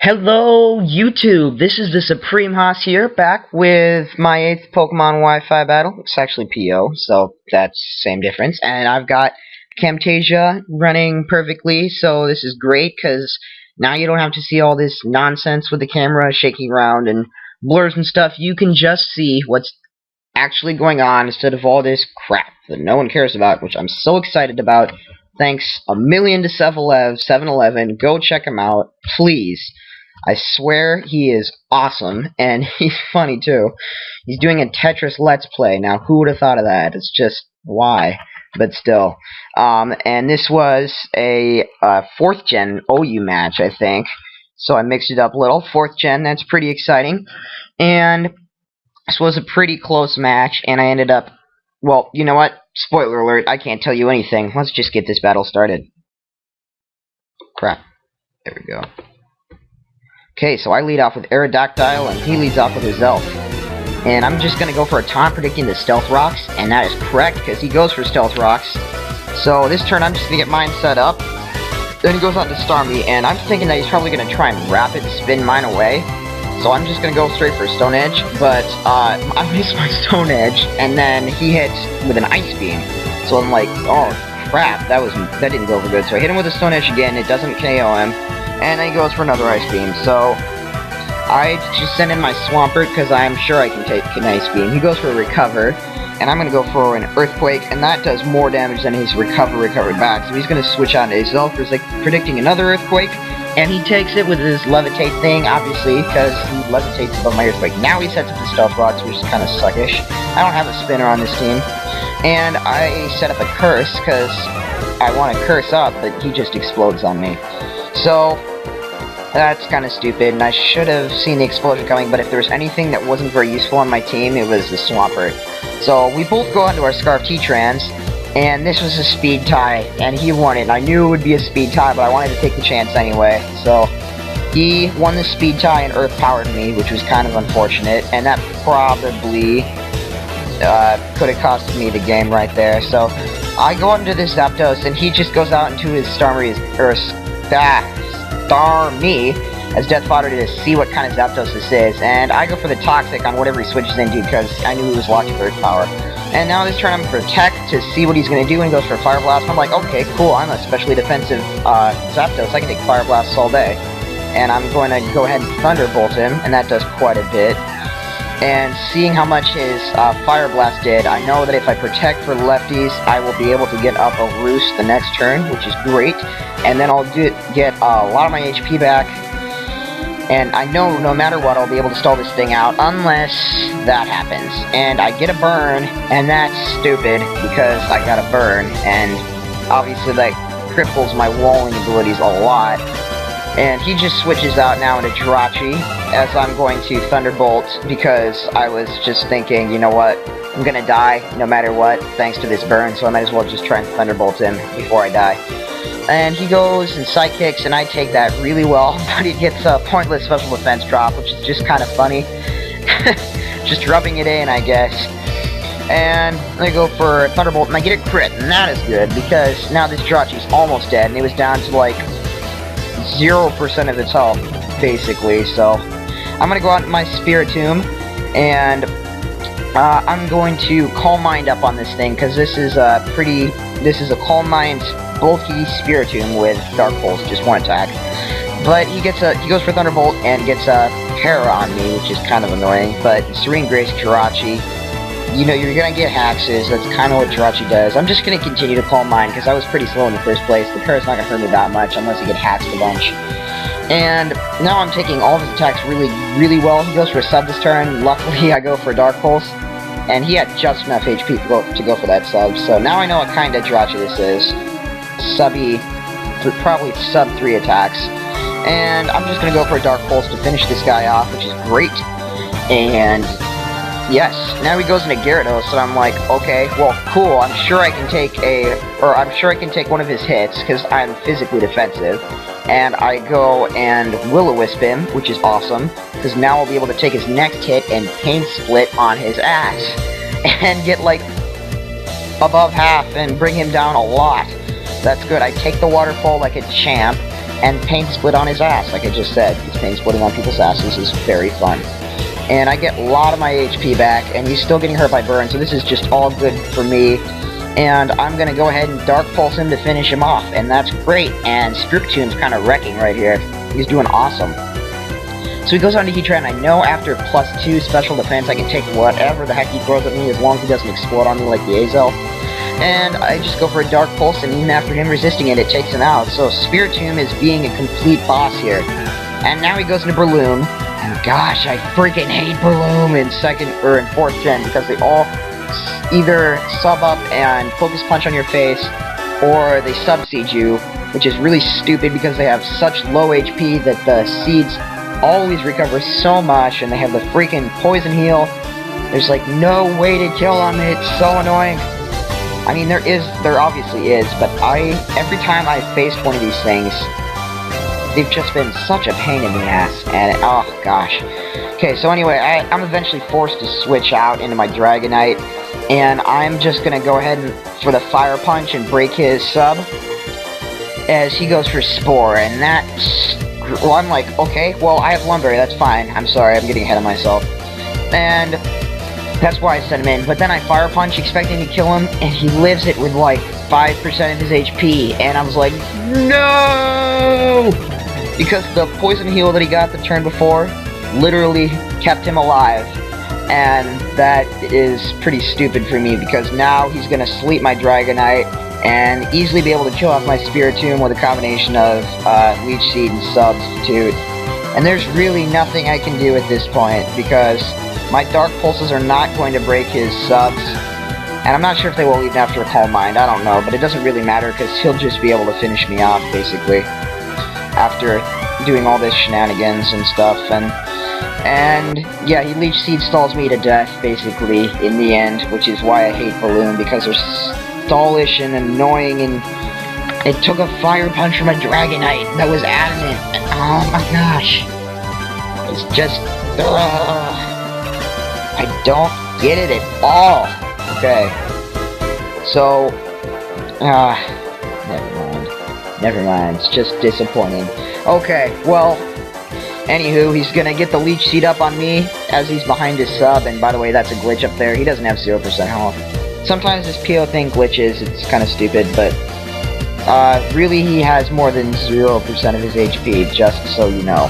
Hello, YouTube! This is the Supreme Haus here, back with my 8th Pokemon Wi-Fi battle. It's actually PO, so that's same difference. And I've got Camtasia running perfectly, so this is great, because now you don't have to see all this nonsense with the camera shaking around and blurs and stuff. You can just see what's actually going on instead of all this crap that no one cares about, which I'm so excited about. Thanks a million to 7-Eleven. Go check him out, please. I swear he is awesome, and he's funny too. He's doing a Tetris Let's Play. Now, who would have thought of that? It's just, why? But still. And this was a 4th gen OU match, I think. So I mixed it up a little. 4th gen, that's pretty exciting. And this was a pretty close match, and I ended up... Well, you know what? Spoiler alert, I can't tell you anything. Let's just get this battle started. Crap. There we go. Okay, so I lead off with Aerodactyl, and he leads off with his Elf. And I'm just gonna go for a taunt predicting the Stealth Rocks, and that is correct, because he goes for Stealth Rocks. So this turn I'm just gonna get mine set up. Then he goes on to Starmie, and I'm thinking that he's probably gonna try and rapid spin mine away. So I'm just gonna go straight for Stone Edge, but I missed my Stone Edge, and then he hits with an Ice Beam. So I'm like, oh crap, that didn't go over good. So I hit him with a Stone Edge again, it doesn't KO him. And then he goes for another Ice Beam, so I just send in my Swampert because I'm sure I can take an Ice Beam. He goes for a Recover, and I'm going to go for an Earthquake, and that does more damage than his recovered back. So he's going to switch on to his Elf, predicting another Earthquake, and he takes it with his Levitate thing, obviously, because he levitates above my Earthquake. Now he sets up the Stealth Rocks, which is kind of suckish. I don't have a spinner on this team, and I set up a Curse because I want to Curse up, but he just explodes on me. So that's kind of stupid, and I should have seen the explosion coming, but if there was anything that wasn't very useful on my team, it was the Swampert. So we both go into our Scarf T-Trans, and this was a speed tie, and he won it. I knew it would be a speed tie, but I wanted to take the chance anyway. So he won the speed tie and Earth Powered me, which was kind of unfortunate, and that probably could have cost me the game right there. So I go into this Zapdos, and he just goes out into his Starmie, Starmie as Death Fodder to see what kind of Zapdos this is, and I go for the Toxic on whatever he switches into because I knew he was locked for Earth Power. And now this turn I'm for Protect to see what he's going to do, and he goes for Fire Blast. I'm like, okay, cool, I'm a specially defensive Zapdos, I can take Fire Blasts all day. And I'm going to go ahead and Thunderbolt him, and that does quite a bit. And seeing how much his Fire Blast did, I know that if I Protect for lefties, I will be able to get up a Roost the next turn, which is great. And then I'll get a lot of my HP back. And I know no matter what, I'll be able to stall this thing out, unless that happens. And I get a Burn, and that's stupid, because I got a Burn. And obviously that cripples my walling abilities a lot. And he just switches out now into Jirachi, as I'm going to Thunderbolt, because I was just thinking, you know what, I'm gonna die no matter what, thanks to this burn, so I might as well just try and Thunderbolt him before I die. And he goes and Psychics, and I take that really well, but he gets a pointless special defense drop, which is just kind of funny. Just rubbing it in, I guess. And I go for Thunderbolt, and I get a crit, and that is good, because now this Jirachi's almost dead, and it was down to like 0% of its health, basically. So I'm gonna go out in my Spiritomb, and I'm going to Calm Mind up on this thing, because this is a Calm Mind bulky Spiritomb with Dark Pulse, just one attack. But he goes for Thunderbolt and gets a Para on me, which is kind of annoying. But Serene Grace Jirachi, you know, you're gonna get Haxes. That's kind of what Jirachi does. I'm just gonna continue to Calm Mind because I was pretty slow in the first place. The Para's not gonna hurt me that much unless I get Haxed a bunch. And now I'm taking all of his attacks really, really well. He goes for a sub this turn. Luckily, I go for a Dark Pulse, and he had just enough HP to go for that sub. So now I know what kind of Jirachi this is. Subby, probably sub 3 attacks. And I'm just gonna go for a Dark Pulse to finish this guy off, which is great. And yes, now he goes into Gyarados, and I'm like, okay, well, cool, I'm sure I can take one of his hits, because I'm physically defensive. And I go and Will-O-Wisp him, which is awesome, because now I'll be able to take his next hit and Pain Split on his ass. And get, like, above half and bring him down a lot. That's good. I take the Waterfall like a champ, and paint split on his ass, like I just said. He's paint splitting on people's asses is very fun. And I get a lot of my HP back, and he's still getting hurt by burn, so this is just all good for me. And I'm gonna go ahead and Dark Pulse him to finish him off, and that's great. And Spirit Tomb's kind of wrecking right here. He's doing awesome. So he goes on to Heatran, and I know after +2 special defense I can take whatever the heck he throws at me as long as he doesn't explode on me like the Azel. And I just go for a Dark Pulse, and even after him resisting it, it takes him out. So Spirit Tomb is being a complete boss here. And now he goes into breloom. And gosh, I freaking hate breloom in 4th gen because they all either sub up and focus punch on your face, or they sub-siege you, which is really stupid because they have such low HP that the seeds always recover so much, and they have the freaking poison heal. There's like no way to kill them. It's so annoying. I mean, there obviously is, but every time I've faced one of these things, they've just been such a pain in the ass, and oh gosh. Okay, so anyway, I'm eventually forced to switch out into my Dragonite, and I'm just gonna go ahead and for the Fire Punch and break his sub as he goes for Spore, and that's, well, I'm like, okay, well, I have Lumberry, that's fine. I'm sorry, I'm getting ahead of myself. And that's why I sent him in, but then I Fire Punch expecting to kill him, and he lives it with like 5% of his HP, and I was like, no! Because the poison heal that he got the turn before literally kept him alive, and that is pretty stupid for me, because now he's gonna sleep my Dragonite, and easily be able to kill off my Spirit Tomb with a combination of Leech Seed and Substitute. And there's really nothing I can do at this point, because my Dark Pulses are not going to break his subs, and I'm not sure if they will even after Calm Mind, I don't know, but it doesn't really matter, because he'll just be able to finish me off, basically, after doing all this shenanigans and stuff. And yeah, he Leech Seed stalls me to death, basically, in the end, which is why I hate Balloon, because they're stallish and annoying, and it took a Fire Punch from a Dragonite that was adamant. Oh my gosh. It's just, I don't get it at all. Okay. So, never mind. It's just disappointing. Okay, well, anywho, he's gonna get the Leech Seed up on me as he's behind his sub, and by the way, that's a glitch up there. He doesn't have 0% health. Sometimes this PO thing glitches, it's kind of stupid, but really he has more than 0% of his HP, just so you know.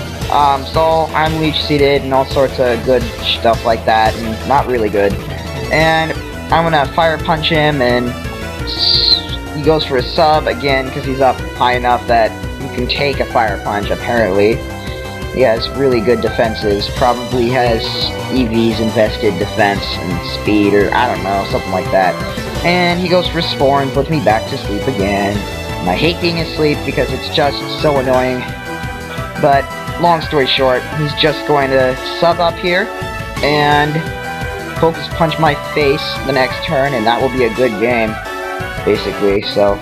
So I'm Leech Seeded and all sorts of good stuff like that, and not really good. And I'm gonna Fire Punch him, and he goes for a sub again, because he's up high enough that you can take a Fire Punch, apparently. He has really good defenses, probably has EV's invested defense and speed, or I don't know, something like that. And he goes for Spore and puts me back to sleep again. And I hate being asleep because it's just so annoying. But, long story short, he's just going to sub up here and Focus Punch my face the next turn, and that will be a good game, basically. So,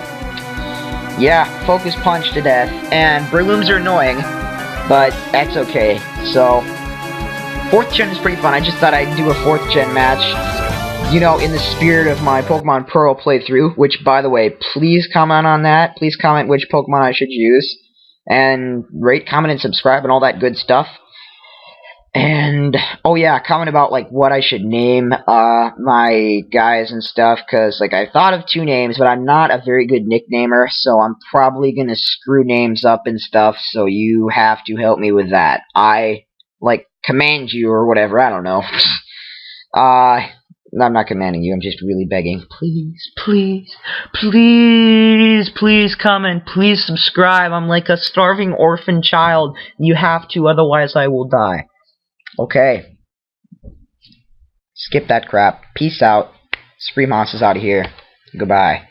yeah, Focus Punch to death. And Brelooms are annoying, but that's okay. So, 4th gen is pretty fun. I just thought I'd do a 4th gen match, you know, in the spirit of my Pokemon Pearl playthrough, which, by the way, please comment on that. Please comment which Pokemon I should use. And rate, comment, and subscribe, and all that good stuff. And, oh yeah, comment about, like, what I should name my guys and stuff, because, like, I thought of 2 names, but I'm not a very good nicknamer, so I'm probably gonna screw names up and stuff, so you have to help me with that. I, like, command you, or whatever, I don't know. I'm not commanding you, I'm just really begging. Please, please, please, please comment, please subscribe. I'm like a starving orphan child. You have to, otherwise I will die. Okay. Skip that crap. Peace out. thesupremehaus is out of here. Goodbye.